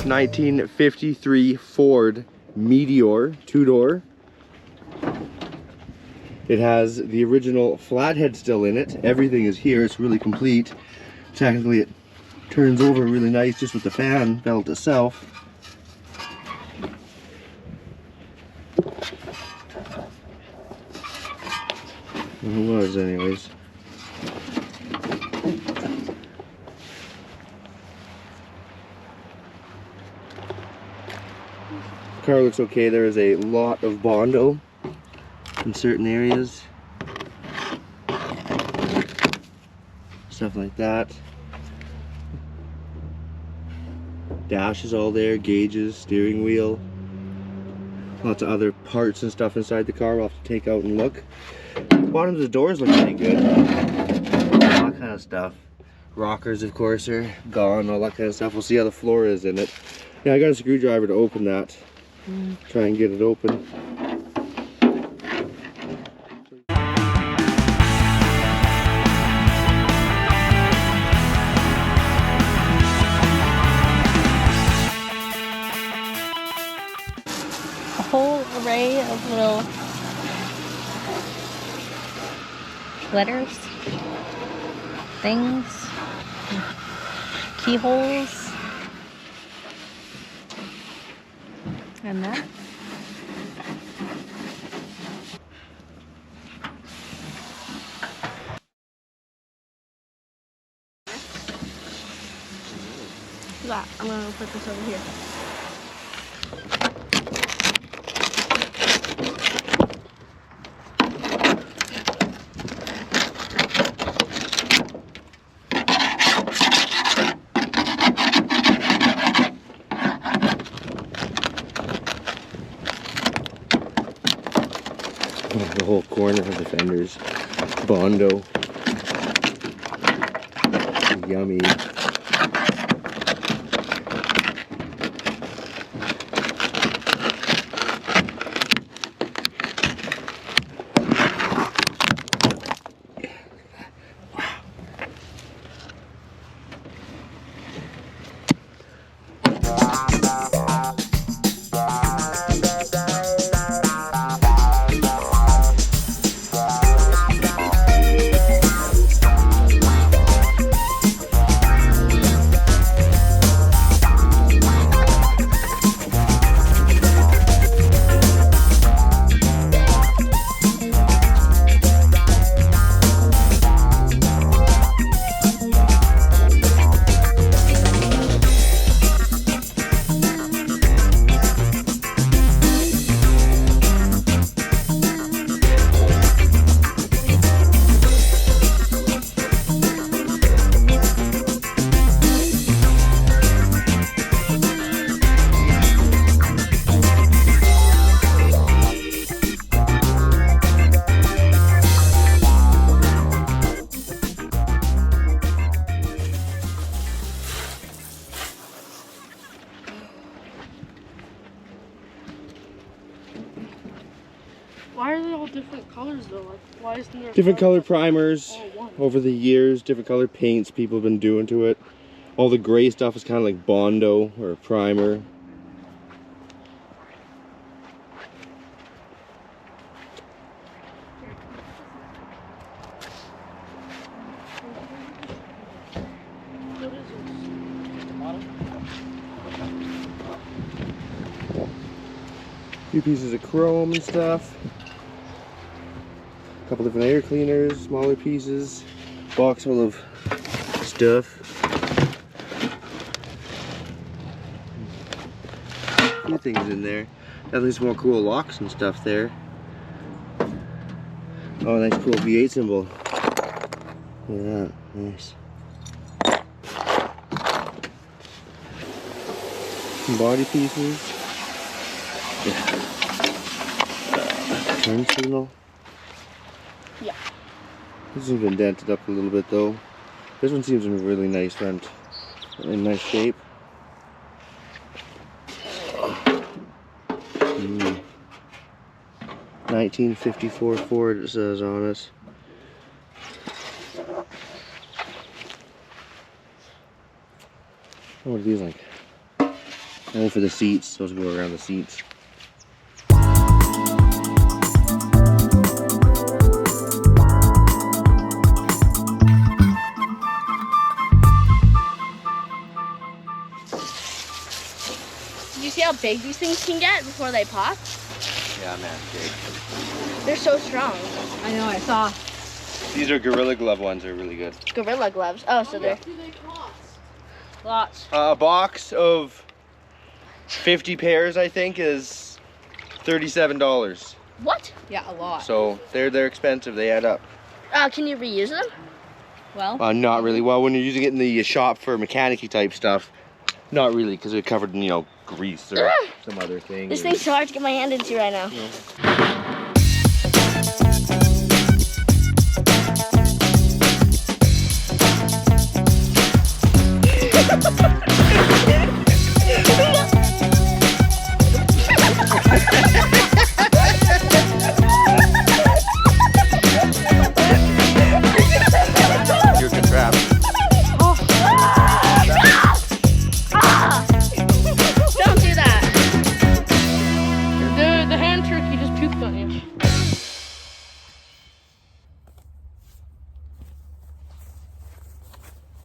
1953 Ford Meteor 2-door. It has the original flathead still in it. Everything is here. It's really complete. Technically, it turns over really nice just with the fan belt itself. It was, anyways. The car looks okay. There is a lot of Bondo in certain areas. Stuff like that. Dash is all there, gauges, steering wheel. Lots of other parts and stuff inside the car we'll have to take out and look. The bottom of the doors look pretty good. All that kind of stuff. Rockers, of course, are gone, all that kind of stuff. We'll see how the floor is in it. Yeah, I got a screwdriver to open that. Try and get it open. A whole array of little letters, things, keyholes, and that. I'm gonna put this over here. The whole corner of the fenders. Bondo. Yummy. Why are they all different colors though? Like, why isn't there Different color primers one? over the years, different color paints people have been doing to it. All the gray stuff is kind of like Bondo or a primer. What is this? A few pieces of chrome and stuff. A couple different air cleaners, smaller pieces. Box full of stuff. A few things in there. Definitely some more cool locks and stuff there. Oh, nice cool V8 symbol. Look at that, nice. Some body pieces. Yeah. Turn signal. Yeah. This has been dented up a little bit though. This one seems in really nice front, in nice shape. 1954 Ford it says on it. What are these like? Only for the seats. Supposed to go around the seats. Did you see how big these things can get before they pop? Yeah, man, big. They're so strong. I know, I saw. These are Gorilla Glove ones. They're really good. Gorilla gloves. Oh, so they're do they cost? Lots. A box of 50 pairs, I think, is $37. what? Yeah, a lot. So they're expensive. They add up. Can you reuse them? Well, Not really. Well, when you're using it in the shop for mechanic-y type stuff, not really, because they're covered in, grease or some other thing. This thing's so hard to get my hand into right now.